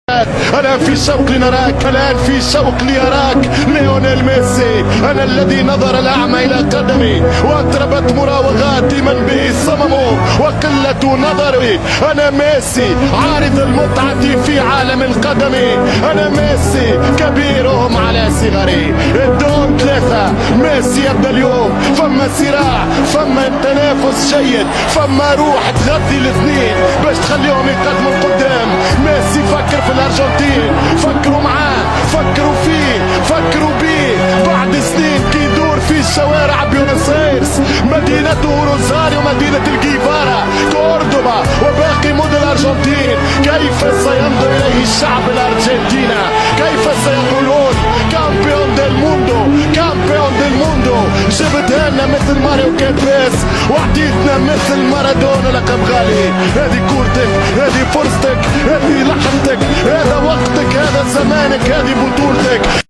أنا في شوق لنراك، الآن في شوق ليراك ليونيل ميسي. أنا الذي نظر الأعمى إلى قدمي وأطربت مراوغاتي من به صمم وقلة نظري. أنا ميسي عارض المتعة في عالم القدم. أنا ميسي كبيرهم على صغري. الدون ثلاثة ميسي يبدأ اليوم. فما صراع، فما تنافس جيد، فما روح تغذي الاثنين باش تخليهم يقدموا القدام. ميسي فكر في الأرجنتين، فكروا معاه، فكروا فيه، فكروا بيه. بعد سنين كي يدور في شوارع بيونس ايرس، مدينته روزاريو، مدينة الجيفارا، كوردوبا وباقي مدن الأرجنتين، كيف سينظر إليه الشعب الأرجنتينا؟ كيف سيقولون كامبيون ديل موندو، كامبيون ديل موندو. جبتها لنا مثل ماريو كيبيس وعطيتنا مثل مارادونا لقب غالي. هذه كورتك، هذه فرصتك، هذه لحظتك، هذا وقتك، هذا زمانك، هذه بطولتك.